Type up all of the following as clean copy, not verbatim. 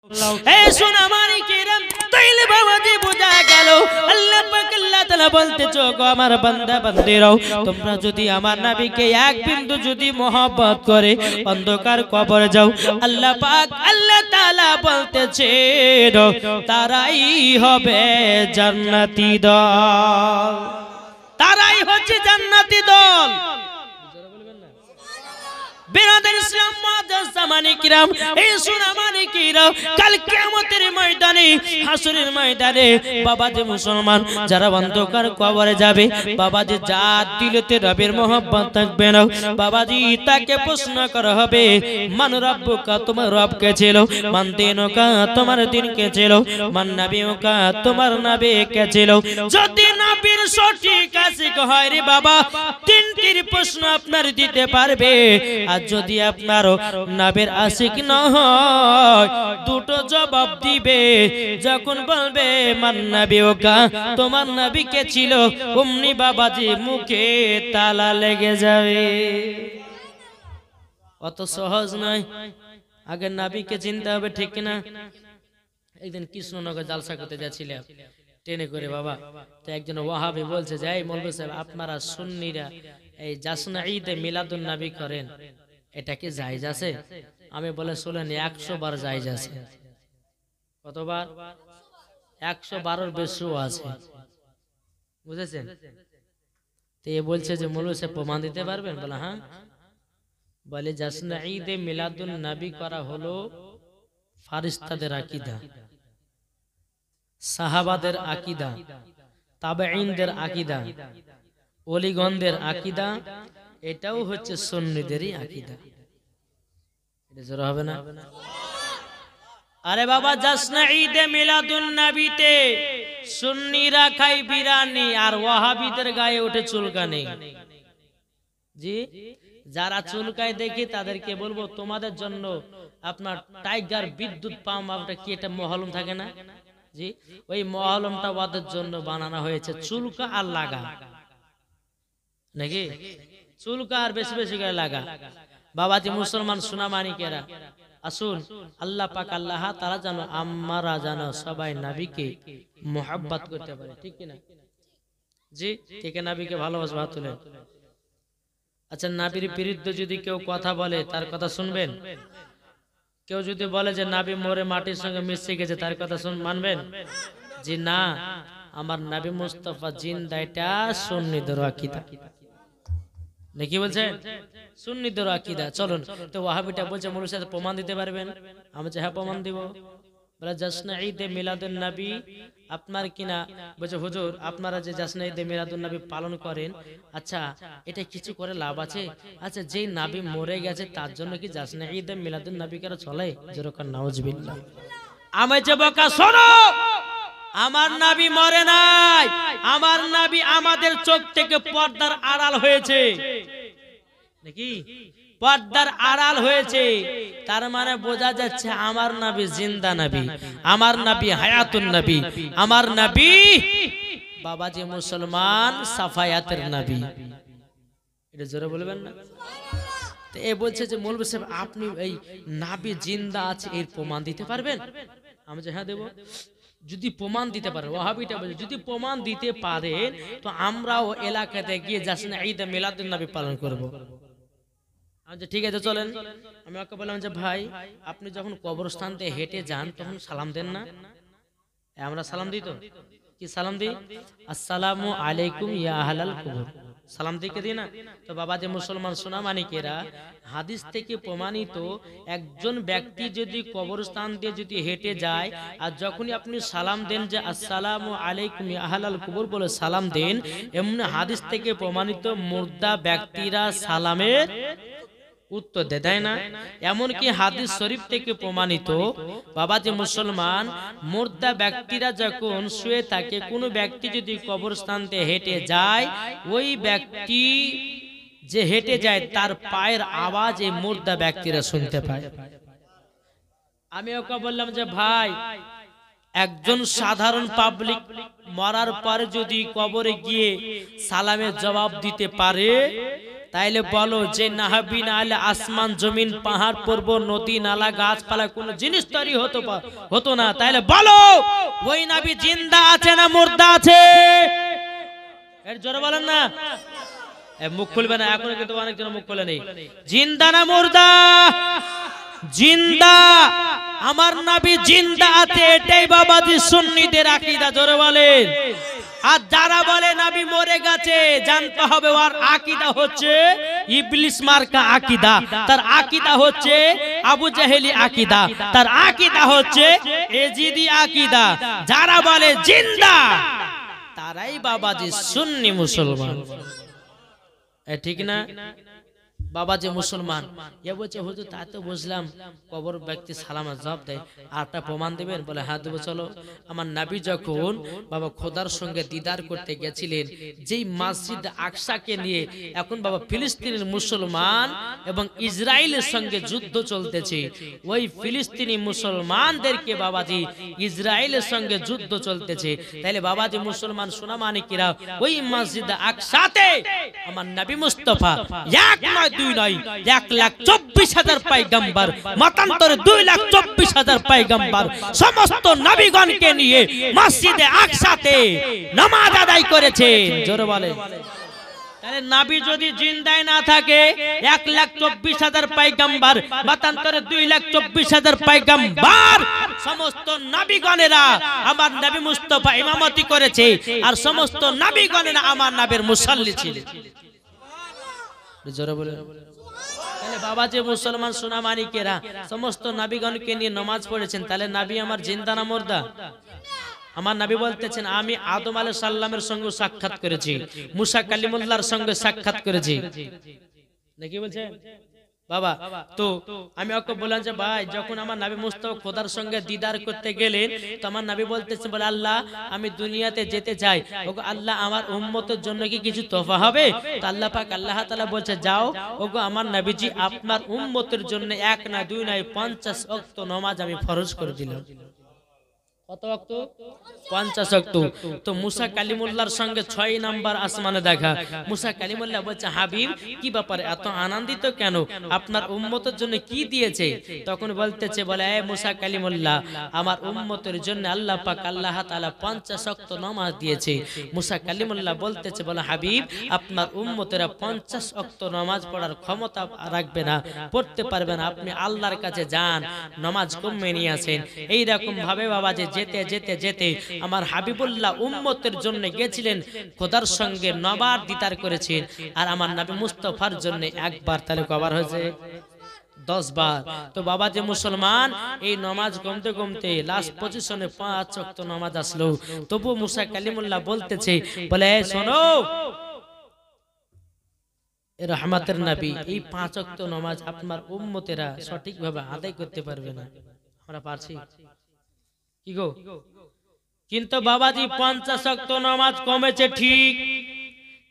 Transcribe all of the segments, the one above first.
এ সোনা মানিকেরা তাইলে বাবাজি বোঝা গেল আল্লাহ পাক আল্লাহ তাআলা বলতেছো গো আমার বান্দা বান্দিরাও তোমরা যদি আমার নবীকে এক বিন্দু যদি মহব্বত করে অন্ধকার কবরে যাও আল্লাহ পাক আল্লাহ তাআলা বলতেছে তারাই হবে জান্নাতি দল, তারাই হচ্ছে জান্নাতি দল। বিরাদার ইসলাম মুআজ্জাজ জামানে কিরাম এই সোনা মানিকেরা কাল কিয়ামতের ময়দানে হাসরের ময়দানে বাবাজি মুসলমান যারা অন্ধকার কবরে যাবে বাবাজি যার দিলেতে রবের মহব্বত থাকবে না বাবাজি তাকে প্রশ্ন করা হবে মান রাব্বুকা তোমার রব কে ছিল, মান দিনুকা তোমার দিন কে ছিল, মান নবিয়ুকা তোমার নবী কে ছিল। যদি নবীর সঠিক আশিক হয় রে বাবা তিনটির প্রশ্ন আপনার দিতে পারবে, আর যদি আপনার নবীর আশিক না হয় দুটো জবাব দিবে। যখন বলবে মান নবিয়ুকা তোমার নবী কে ছিল অমনি বাবাজি মুখে তালা লেগে যাবে। অত সহজ নয়, আগে নবীকে চিনতে হবে, ঠিক কিনা? একদিন কৃষ্ণনগর জালসা করতে যাচ্ছিলাম ট্রেনে করে বাবা, তো একজন ওয়াহাবি বলছে যে এই মৌলভী সাহেব আপনারা সুন্নিরা এই জাসনা ঈদে মিলাদুন নবী করেন, এটা কি জায়েজ আছে? আমি বলে শুনেন 100 বার জায়েজ আছে। কতবার? 112 বেশিও আছে, বুঝেছেন? তো এ বলছে যে মৌলভী সাহেব প্রমাণ দিতে পারবেন? বলে হ্যাঁ। বলে জাসনা ঈদে মিলাদুন নবী করা হলো ফারিস্তাদের আকীদা, সাহাবাদের আকীদা, তাবেঈনদের আকীদা, ওলিগণদের আকীদা, এটাও হচ্ছে সুন্নিদেরই আকীদা। এটা জোর হবে না? আরে বাবা জাসনা ঈদে মিলাদুন নবীতে সুন্নিরা খায় বিরিয়ানি আর ওয়াহাবিদের গায়ে ওঠে চুলকানি। জি, যারা চুলকায় দেখি তাদেরকে বলবো তোমাদের জন্য আপনার টাইগার বিদ্যুৎ পাম্প আপনার কি এটা মহলম থাকে না? জি, ওই মহলমটা ওদের জন্য বানানো হয়েছে, চুলকা আর লাগা নাকি, চুলকা আর বেশি বেশি করে লাগা। বাবাজি মুসলমান সোনা মানিকেরা আসুন, আল্লাহ পাক আল্লাহ তাআলা জানো আমরা জানো সবাই নবীকে মুহাব্বত করতে পারে, ঠিক কি না? জি, কে কে নবীকে ভালোবাসবে হাত তুলেন। আচ্ছা, নবীর বিরুদ্ধে যদি কেউ কথা বলে তার কথা শুনবেন? কেউ যদি বলে যে নবী মরে মাটির সঙ্গে মিশে গেছে তার কথা মানবেন? জি না, আমার নবী মুস্তাফা জিন্দা, এটা সুন্নিদের আকীদা। নাকি বলছেন? সুন্নিদের আকীদা। চলুন, তো ওয়াহাবিটা বলছে মৌলভী সাহেব প্রমাণ দিতে পারবেন? আমি বলছি হ্যাঁ প্রমাণ দিব। বলে জাসনা ঈদে মিলাদুন নবী আপনার কিনা, বলছে হুজুর আপনারা যে জাসনা ঈদে মিলাদুন নবী পালন করেন, আচ্ছা এটা কিছু করে লাভ আছে? আচ্ছা যেই নবী মরে গেছে তার জন্য কি জাসনা ঈদে মিলাদুন নবী করা চলে? যেরকম নাউজুবিল্লাহ। আমি যে বকা শোনো, আমার নবী মরে নাই, আমার নবী আমাদের চোখ থেকে পর্দার আড়াল হয়েছে, নাকি পর্দার আড়াল হয়েছে। তার মানে বোঝা যাচ্ছে আমার নবী জিন্দা নবী, আমার নবী হায়াতুন নবী, আমার নবী বাবাজি মুসলমান সাফায়াতের নবী। এটা জোরে বলবেন না? তো এ বলছে যে মৌলভী সাহেব আপনি এই নবী জিন্দা আছে এর প্রমাণ দিতে পারবেন? আমি যে হ্যাঁ দেব। যদি প্রমাণ দিতে পারে, ওয়াহাবিটা বলছে যদি প্রমাণ দিতে পারে তো আমরাও এলাকাতে গিয়ে জাসনা ঈদে মিলাদুন নবী পালন করব। আচ্ছা ঠিক আছে চলেন। আমি ওকে বললাম যে ভাই আপনি যখন কবরস্থান থেকে হেঁটে যান তখন সালাম দেন না? আমরা সালাম দিই তো, কি সালাম দিই? আসসালামু আলাইকুম ইয়া আহলাল কুবুর, সালাম দিকে দিই না? তো বাবাজি মুসলমান সোনা মানিকেরা হাদিস থেকে প্রমাণিত একজন ব্যক্তি যদি কবরস্থান দিয়ে যদি হেঁটে যায় আর যখনই আপনি সালাম দেন যে আসসালামু আলাইকুম ইয়া আহলাল কুবুর বলে সালাম দেন, এমনি হাদিস থেকে প্রমাণিত মুর্দা ব্যক্তিরা সালামের উত্তর দেয় না? এমনকি হাদিস শরীফ থেকে প্রমাণিত বাবাজি মুসলমান মুর্দা ব্যক্তিরা যখন শুয়ে থাকে, কোনো ব্যক্তি যদি কবরস্থান থেকে হেঁটে যায়, ওই ব্যক্তি যে হেঁটে যায় তার পায়ের আওয়াজ এই মুর্দা ব্যক্তিরা শুনতে পায়। আমি ওকে বললাম যে ভাই একজন সাধারণ পাবলিক মরার পরে যদি কবরে গিয়ে সালামের জবাব দিতে পারে তাইলে বলো যে নাহাবি না হলে আসমান জমিন পাহাড় পর্বত নদী নালা গাছপালা কোনো জিনিস তৈরি হতো না। তাইলে বলো ওই নবী জিন্দা আছে না মুর্দা আছে? এর জোরে বলেন না, মুখ খুলবে না এখন, কিন্তু অনেকজন মুখ খুলে নেই। জিন্দা না মুর্দা? জিন্দা। আমার নবী জিন্দা আছে, এটাই বাবাজি সুন্নিদের আকীদা। জোরে বলেন। আর যারা বলে নবী মরে গেছে, জানতে হবে ওর আকীদা হচ্ছে ইবলিস মার্কা আকীদা, তার আকীদা হচ্ছে আবু জাহেলি আকীদা, তার আকীদা হচ্ছে এজিদি আকীদা। যারা বলে জিন্দা তারাই বাবাজি সুন্নি মুসলমান। ঠিক না? বাবাজি মুসলমান। এ বলছে হুজুর তা তো বুঝলাম, কবর ব্যক্তি সালাম জবাব দেয়, আরটা প্রমাণ দেবেন? বলে হ্যাঁ দেবো, চলো। আমার নবী যখন বাবা খোদার সঙ্গে দিদার করতে গেছিলেন, যেই মসজিদ আকসাকে নিয়ে এখন বাবা ফিলিস্তিনের মুসলমান এবং ইসরায়েলের সঙ্গে যুদ্ধ চলতেছে, ওই ফিলিস্তিনি মুসলমানদেরকে বাবাজি ইসরায়েলের সঙ্গে যুদ্ধ চলতেছে, তাইলে বাবাজি মুসলমান সোনা মানিকেরা ওই মসজিদ আকসাতে আমার নবী মুস্তাফা এক নয় দুই নয় 1,24,000 পয়গম্বর, মতান্তরে 2,24,000 পয়গম্বর সমস্ত নবীগণকে নিয়ে মসজিদে আকসাতে নামাজ আদায় করেছেন। জোরে বলে। তাহলে নবী যদি জিন্দায় না থাকে 1,24,000 পয়গম্বর, মতান্তরে 2,24,000 পয়গম্বর সমস্ত নবীগণেরা আমার নবী মুস্তাফা ইমামতি করেছে, আর সমস্ত নবীগণেরা আমার নবীর মুসাল্লি ছিলেন। জোরে বলে। তাহলে বাবা যে মুসলমান সোনা মানিকেরা সমস্ত নবীগণকে নিয়ে নামাজ পড়েছেন, তাহলে নবী আমার জিন্দা না মুর্দা? আমার নবী বলতেছেন আমি আদম আলাইহিস সালামের সঙ্গে সাক্ষাৎ করেছি, মুসা কালিমুল্লাহর সঙ্গে সাক্ষাৎ করেছি, নাকি বলছে বাবা? তো আমি ওকে বললাম যে ভাই যখন আমার নবী মুস্তাফা খোদার সঙ্গে দিদার করতে গেলেন, তো আমার নবী বলতেছে বলে আল্লাহ আমি দুনিয়াতে যেতে চাই, ওগো আল্লাহ আমার উম্মতের জন্য কি কিছু তোফা হবে? তো আল্লাহ পাক আল্লাহ তাআলা বলছে যাও, ওগো আমার নবীজি আপনার উম্মতের জন্য এক না দুই নয় 50 ওয়াক্ত নামাজ আমি ফরজ করে দিলাম। কত ওয়াক্ত? 50 ওয়াক্ত। তো মুসা কালিমুল্লাহর সঙ্গে 6 নাম্বার আসমানে দেখা। মুসা কালিমুল্লাহ বলছে হাবিব কি ব্যাপারে এত আনন্দিত কেন, আপনার উম্মতের জন্য কি দিয়েছে? তখন বলতেছে বলে এ মুসা কালিমুল্লাহ আমার উম্মতের জন্য আল্লাহ পাক আল্লাহ তাআলা 50 ওয়াক্ত নামাজ দিয়েছে। মুসা কালিমুল্লাহ বলতেছে বলে হাবিব আপনার উম্মতেরা 50 ওয়াক্ত নামাজ পড়ার ক্ষমতা রাখবে না, পড়তে পারবে না, আপনি আল্লাহর কাছে যান, নামাজ কমিয়ে নিয়ে আসেন। এই রকম ভাবে বাবা যে যেতে যেতে যেতে আমার হাবিবুল্লাহ উম্মতের জন্য গেছিলেন, খোদার সঙ্গে 9 বার দিদার করেছেন, আর আমার নবী মুস্তাফার জন্য একবার, তাহলে কবার হয়েছে? 10 বার। তো বাবা যে মুসলমান এই নামাজ কমতে কমতে লাস্ট পজিশনে 5 ওয়াক্ত নামাজ আসলো, তবু মুসা কালিমুল্লাহ বলতেছে বলে শোনো রহমতের নবী এই 5 ওয়াক্ত নামাজ আপনার উম্মতেরা সঠিকভাবে আদায় করতে পারবে না, আমরা পারছি কি গো? কিন্তু বাবাজি 50 ওয়াক্ত নামাজ কমেছে ঠিক,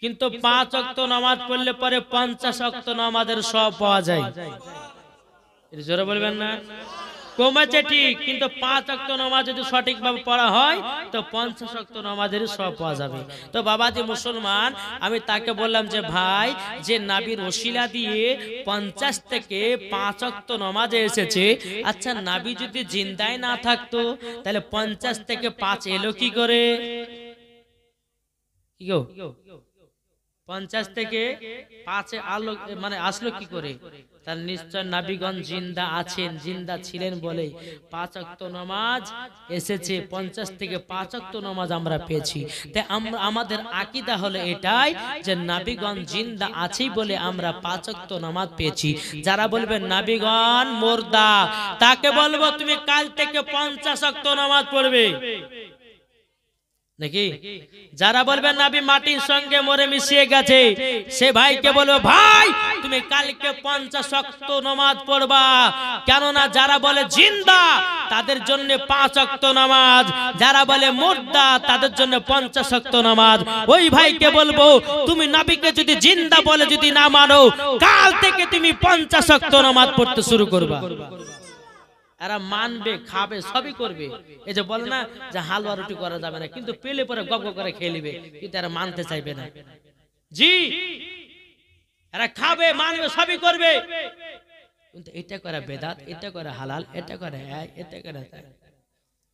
কিন্তু 5 ওয়াক্ত নামাজ পড়লে পরে 50 ওয়াক্ত নামাজের সব পাওয়া যায়। এর জোরে বলবেন না? কমেছে ঠিক, কিন্তু 5 ওয়াক্ত নামাজ যদি সঠিকভাবে পড়া হয় তো 50 ওয়াক্ত নামাজের সব পাওয়া যাবে। তো বাবাজি মুসলমান আমি তাকে বললাম যে ভাই যে নবীর ওসিলা দিয়ে 50 থেকে 5 ওয়াক্ত নামাজে এসেছে, আচ্ছা নবী যদি জিন্দায় না থাকতো তাহলে 50 থেকে 5 এলো কি করে? কি গো 50 থেকে 5 আলো মানে আসলো কি করে? তার নিশ্চয় নবীগণ জিন্দা আছেন, জিন্দা ছিলেন বলে 5 ওয়াক্ত নামাজ এসেছে, 50 থেকে 5 ওয়াক্ত নামাজ আমরা পেয়েছি। তাই আমরা আমাদের আকীদা হলো এটাই যে নবীগণ জিন্দা আছে বলে আমরা 5 ওয়াক্ত নামাজ পেয়েছি। যারা বলবে নবীগণ মুর্দা তাকে বলবো তুমি কাল থেকে 50 ওয়াক্ত নামাজ পড়বে নাকি? যারা বলবেন নবী মাটির সঙ্গে মরে মিশিয়ে গেছে সে ভাইকে বলবো ভাই তুমি কালকে 50 ওয়াক্ত নামাজ পড়বা, কেননা যারা বলে জিন্দা তাদের জন্য 5 ওয়াক্ত নামাজ, যারা বলে মুর্দা তাদের জন্য 50 ওয়াক্ত নামাজ। ওই ভাইকে বলবো তুমি নবীকে যদি জিন্দা বলে যদি না মানো কাল থেকে তুমি 50 ওয়াক্ত নামাজ পড়তে শুরু করবা। এরা মানবে খাবে সবই করবে, এই যে বলে না যে হালুয়া রুটি করা যাবে না, কিন্তু পেলে পরে গপ গপ করে খেয়ে নেবে, কিন্তু এরা মানতে চাইবে না। জি এরা খাবে মানবে সবই করবে, কিন্তু এটা করে বেদাত, এটা করে হালাল, এটা করে এটা করে তাই।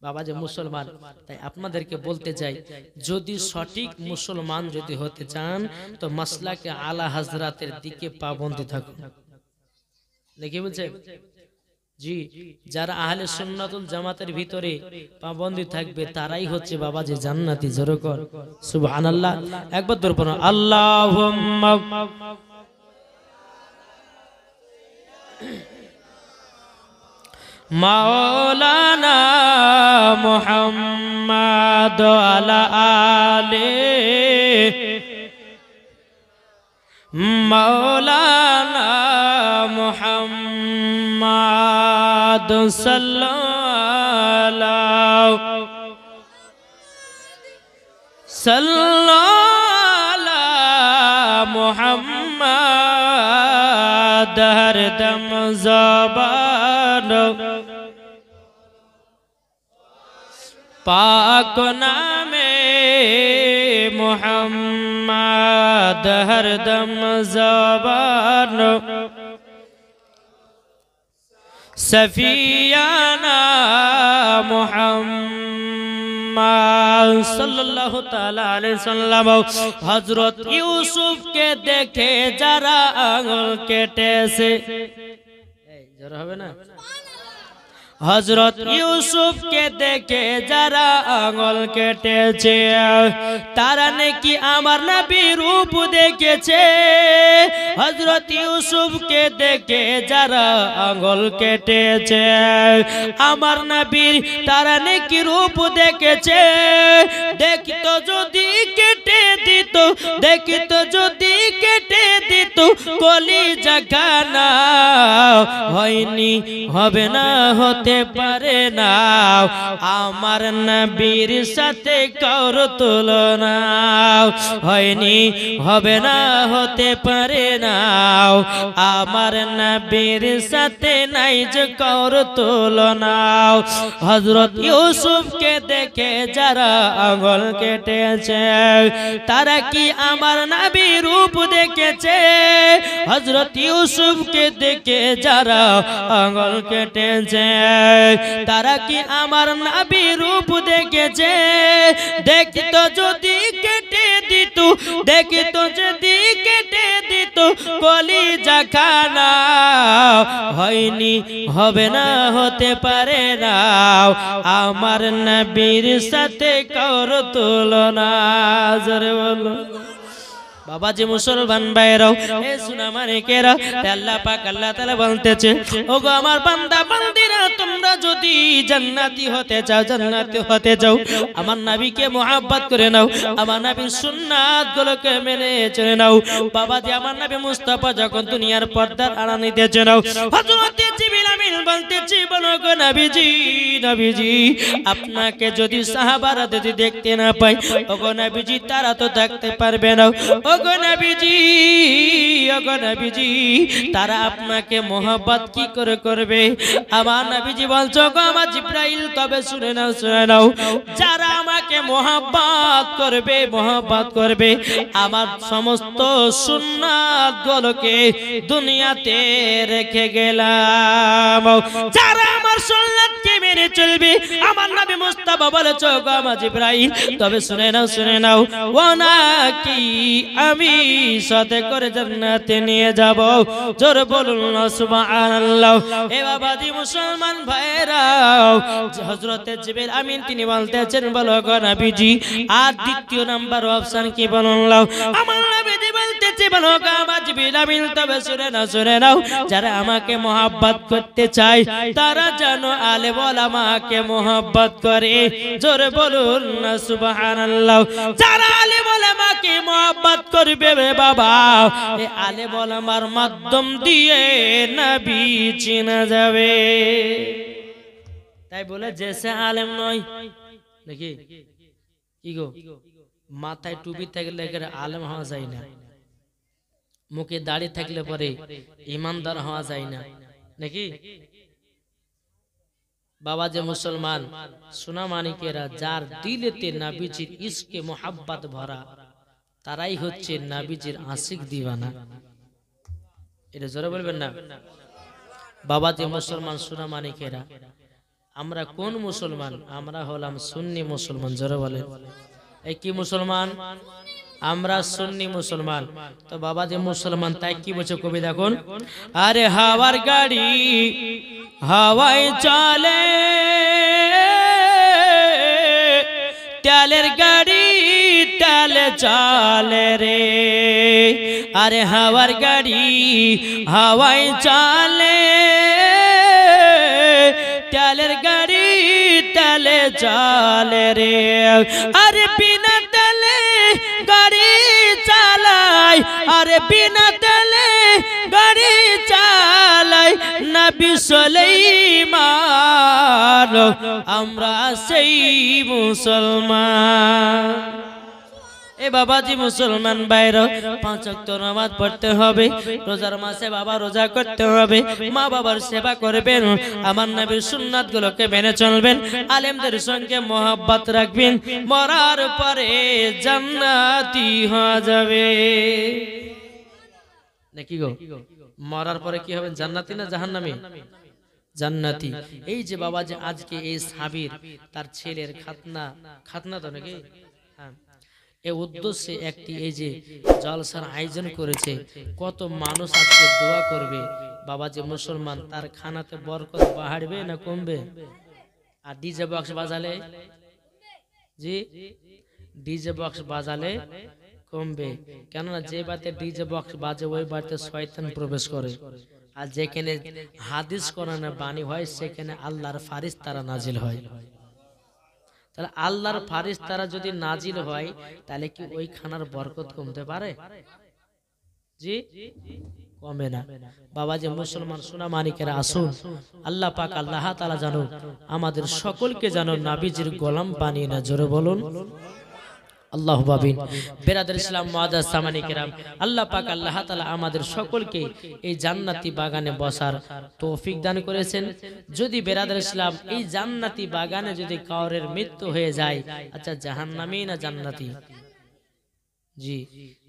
বাবা যে মুসলমান, তাই আপনাদেরকে বলতে চাই, যদি সঠিক মুসলমান যদি হতে চান তো মাসলাকে আলা হযরতের দিকে পাবন্দি থাকুন। দেখি বলছে জি, যারা আহলে সুন্নাতুল জামাতের ভিতরে পাবন্দি থাকবে তারাই হচ্ছে বাবা যে জান্নাতি। জোরে কর সুবহানাল্লাহ, একবার দূর পড়ো আল্লাহুম্মা মাওলানা মুহাম্মাদ আলা আলে মাওলানা মুহাম্মাদ সাল্লাল্লাহু সাল্লাল্লাহু মুহাম্মাদ হরদম জবান पाक नामे मुहम्मद हरदम ज़बान सफियाना मुहम्मद सल्लल्लाहु ताला अलैहि वसल्लम। हजरत यूसुफ के देखे जरा आंगुल केटेছে, जरा হবে না, हजरत यूसुफ के देखे जरा आंगुल केटेছে, तारा ने कि आमार नबी रूप देखेছে। हजरत यूसुफ के देखे जरा आंगुल केटेছে, आमार नबी तारा ने कि रूप देखेছে। देखितो যদি কেটে দিত, देखितो যদি কেটে দিত কলিজা খানা, হয়নি হবে না হতে পারে না আমার নবীর সাথে কার তুলনা, হয়নি হবে না হতে পারে না আমার নবীর সাথে নাই যে কার তুলনা। হযরত ইউসুফকে দেখে যারা আঙ্গুল কেটেছে তারা কি আমার নবীর রূপ দেখেছে? হযরত ইউসুফকে দেখে যারা আঙ্গুল কেটেছে তারা কি আমার নবীর রূপ দেখেছে? দেখতো যদি কেটে দিত, দেখতো যদি কেটে দিত কলিজা খানা, হয়নি হবে না হতে পারে না আমার নবীর সাথে কার তুলনা। জোরে বলো বাবা যে মুসলমান ভাইরাও এ সুনা মানিকেরা, আল্লাহ পাক আল্লাহ তাআলা বলতেছে ওগো আমার বান্দা বান্দিরা তোমরা যদি জান্নাতি হতে চাও, জান্নাতি হতে চাও আমার নবীকে মুহাব্বত করে নাও, আমার নবীর সুন্নাত গুলোকে মেনে চলে নাও। বাবা যে আমার নবী মুস্তাফা যখন দুনিয়ার পর্দার আড়াল নিতেছে নাও, হযরত জিবরিল আমিন বলতেছে বলো গো নবীজি, নবীজি আপনাকে যদি সাহাবারা যদি দেখতে না পায় ওগো নবীজি তারা তো দেখতে পারবে না, ওগো নবীজি, ওগো নবীজি তারা আপনাকে মোহাব্বত কি করে করবে? আমার নবীজি বলছো গো আমার জিবরাইল তবে শুনে নাও, শুনে নাও যারা আমাকে মোহাব্বত করবে, মোহাব্বত করবে আমার সমস্ত সুন্নাত গুলোকে দুনিয়াতে রেখে গেলাম, যারা আমার সুন্নাতকে মেনে চলবে আমার নবী মুস্তাফা বলেছো গো আমার জিবরাইল তবে শুনে নাও, শুনে নাও ও নাকি আমি সাথে করে জান্নাতে নিয়ে যাব। জোর বলুন সুবহানাল্লাহ। এ বাবাজি মুসলমান ভাইরা, হযরত জিবরিল আমিন তিনি বলতেছেন বলো গো নবীজি আর দ্বিতীয় নাম্বার অপশন কি বলুন লাও? আমার নবীজি বলতেছে বলো গো আমার জিবরিল আমিন তবে শুনে নাও, শুনে নাও যারা আমাকে মোহাব্বত করতে চায় তারা যেন আলেম ওলামাকে মোহাব্বত করে। জোর বলুন সুবহানাল্লাহ। যারা আলেম ওলামাকে মোহাব্বত করবে বাবা এই আলেম ওলামার মাধ্যম দিয়ে নবী চিনা যাবে। তাই বলে জেসে আলেম নয় নাকি কি গো, মাথায় টুপি থাকলে আলেম হওয়া যায় না, মুখে দাড়ি থাকলে পরে ইমানদার হওয়া যায় না নাকি? বাবা যে মুসলমান সোনা মানিকেরা, যার দিলেতে নবীজির ইশকে মোহাব্বত ভরা তারাই হচ্ছে নবীজির আশিক দিওয়ানা। এটা জোরে বলবেন না। বাবাজি মুসলমান সোনা মানিকেরা, আমরা কোন মুসলমান? আমরা হলাম সুন্নি মুসলমান। জোরে বলেন, এই কি মুসলমান? আমরা সুন্নি মুসলমান। তো বাবাজি মুসলমান, তাই কি বলছে কবি দেখুন, আরে হাওয়ার গাড়ি হাওয়ায় চলে, তেলের গাড়ি তেলে চলে রে, আরে হাওয়ার গাড়ি হাওয়ায় চলে, তেলের গাড়ি তেলে চলে রে, আরে বিনা তেলে গাড়ি চালায়, আরে বিনা তেলে গাড়ি চালায় নবী সুলাইমান, আমরা সেই মুসলমান। এ বাবাজি মুসলমান ভাইরা, 5 ওয়াক্ত নামাজ পড়তে হবে, রোজার মাসে বাবা রোজা করতে হবে, মা বাবার সেবা করবেন, আমার নবীর সুন্নাত গুলোকে মেনে চলবেন, আলেমদের সঙ্গে মোহাব্বত রাখবেন, মরার পরে জান্নাতি হয়ে যাবে। নাকি গো? মরার পরে কি হবে? জান্নাতি না জাহান্নামী? জান্নাতি। এই যে বাবা যে আজকে এই সাবির তার ছেলের খাতনা তো নাকি, হ্যাঁ, এই উদ্দেশ্যে একটি এই যে জলসার আয়োজন করেছে, কত মানুষ আজকে দোয়া করবে। বাবা যে মুসলমান, তার খানাতে বরকত বাড়বে না কমবে? আর ডিজে বক্স বাজালে, জি ডিজে বক্স বাজালে কমবে, কেননা যে বাড়িতে ডিজে বক্স বাজে ওই বাড়িতে শয়তান প্রবেশ করে, আর যেখানে হাদিস কোরআনের বাণী হয় সেখানে আল্লাহর ফারিস্তারা নাজিল হয়। তাহলে আল্লাহর ফারিস্তারা যদি নাজিল হয়, তাহলে কি ওই খানার বরকত কমতে পারে? জি কমে না। বাবা যে মুসলমান সোনা মানিকেরা, আসুন আল্লাহ পাক আল্লাহ তাআলা জানো আমাদের সকলকে জানো নবীজির গোলাম বানিয়ে না। জোরে বলুন আল্লাহু বাবিন। বেরাদার ইসলাম মুআজ্জাজ সামানি কেরাম, আল্লাহ পাক আল্লাহ তাআলা আমাদের সকলকে এই জান্নাতি বাগানে বসার তৌফিক দান করেছেন। যদি বেরাদার ইসলাম এই জান্নাতি বাগানে যদি কাউরের মৃত্যু হয়ে যায়, আচ্ছা জাহান্নামী না জান্নাতি? জি,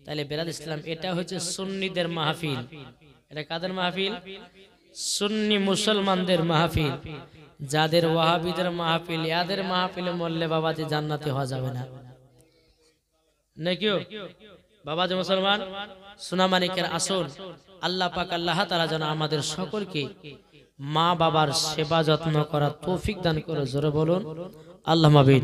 তাহলে বেরাদার ইসলাম এটা হচ্ছে সুন্নিদের মাহফিল। এটা কাদের মাহফিল? সুন্নি মুসলমানদের মাহফিল। যাদের ওয়াহাবিদের মাহফিল, ইয়াদের মাহফিলে মরলে বাবাজি জান্নাতি হওয়া যাবে না। নাকিও বাবা যে মুসলমান সোনা মানিকের, আসুন আল্লাহ পাক আল্লাহ তাআলা যেন আমাদের সকলকে মা বাবার সেবা যত্ন করার তৌফিক দান করে। জোরে বলুন আল্লাহুম্মা আমিন।